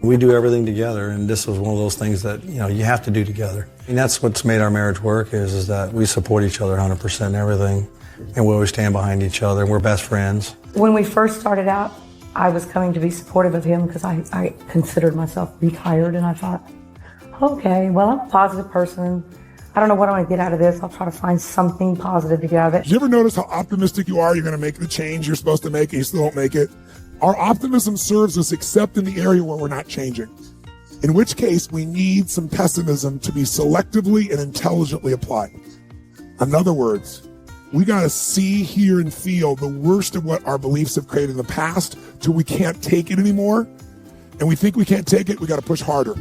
We do everything together, and this was one of those things that, you have to do together. And that's what's made our marriage work is that we support each other 100% in everything, and we always stand behind each other, and we're best friends. When we first started out, I was coming to be supportive of him because I considered myself retired, and I thought, okay, well, I'm a positive person. I don't know what I'm going to get out of this. I'll try to find something positive to get out of it. Did you ever notice how optimistic you are? You're going to make the change you're supposed to make and you still don't make it? Our optimism serves us except in the area where we're not changing. In which case, we need some pessimism to be selectively and intelligently applied. In other words, we got to see, hear, and feel the worst of what our beliefs have created in the past till we can't take it anymore. And we think we can't take it, we got to push harder.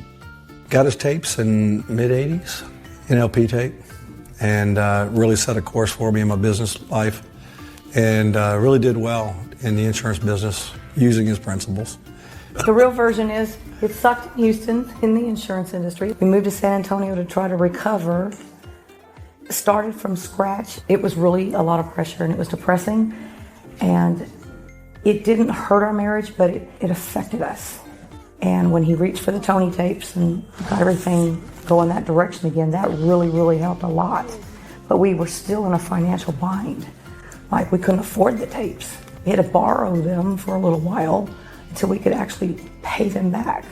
Got his tapes in mid-'80s, an LP tape, and really set a course for me in my business life, and really did well in the insurance business using his principles. The real version is, it sucked in Houston in the insurance industry. We moved to San Antonio to try to recover. Started from scratch. It was really a lot of pressure and it was depressing. And it didn't hurt our marriage, but it affected us. And when he reached for the Tony tapes and got everything going that direction again, that really, really helped a lot. But we were still in a financial bind. Like, we couldn't afford the tapes. We had to borrow them for a little while until we could actually pay them back.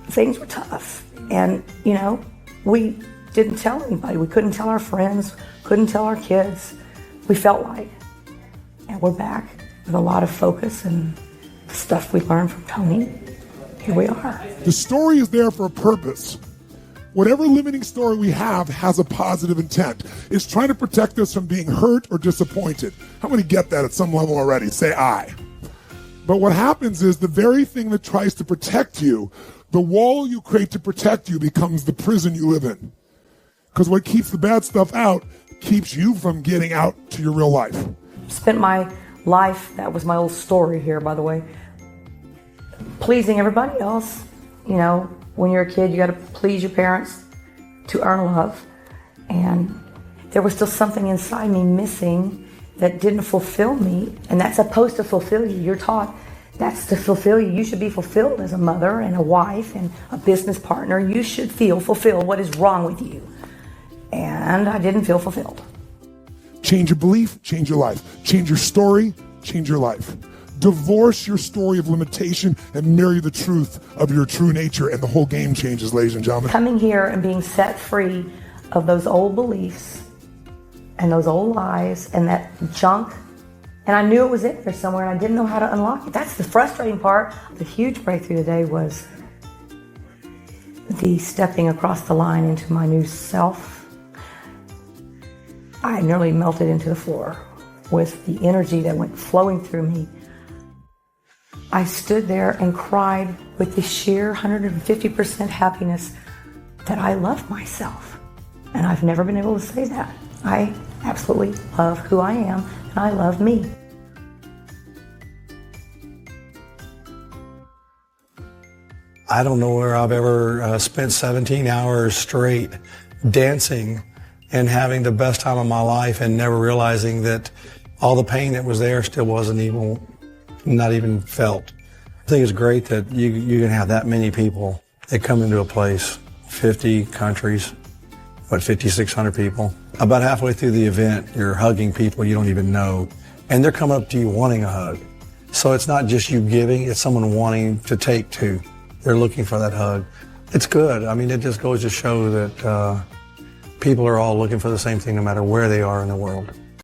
Things were tough. And, we didn't tell anybody. We couldn't tell our friends, couldn't tell our kids. We felt like, and we're back with a lot of focus and stuff we learned from Tony. Here we are. The story is there for a purpose. Whatever limiting story we have has a positive intent. It's trying to protect us from being hurt or disappointed. How many get that at some level already? Say I. But what happens is the very thing that tries to protect you, the wall you create to protect you becomes the prison you live in. Because what keeps the bad stuff out keeps you from getting out to your real life. Spent my life, that was my old story here, by the way, pleasing everybody else. When you're a kid, you got to please your parents to earn love. And there was still something inside me missing that didn't fulfill me. And that's supposed to fulfill you. You're taught that's to fulfill you. You should be fulfilled as a mother and a wife and a business partner. You should feel fulfilled. What is wrong with you? And I didn't feel fulfilled. Change your belief, change your life. Change your story, change your life. Divorce your story of limitation and marry the truth of your true nature, and the whole game changes, ladies and gentlemen. Coming here and being set free of those old beliefs and those old lies and that junk, and I knew it was in there somewhere and I didn't know how to unlock it. That's the frustrating part. The huge breakthrough today was the stepping across the line into my new self. I nearly melted into the floor with the energy that went flowing through me. I stood there and cried with the sheer 150% happiness that I love myself. And I've never been able to say that. I absolutely love who I am, and I love me. I don't know where I've ever spent 17 hours straight dancing and having the best time of my life and never realizing that all the pain that was there still wasn't even, not even felt. I think it's great that you can have that many people that come into a place, 50 countries, 5,600 people. About halfway through the event, you're hugging people you don't even know, and they're coming up to you wanting a hug. So it's not just you giving, it's someone wanting to take too. They're looking for that hug. It's good. I mean, it just goes to show that people are all looking for the same thing no matter where they are in the world.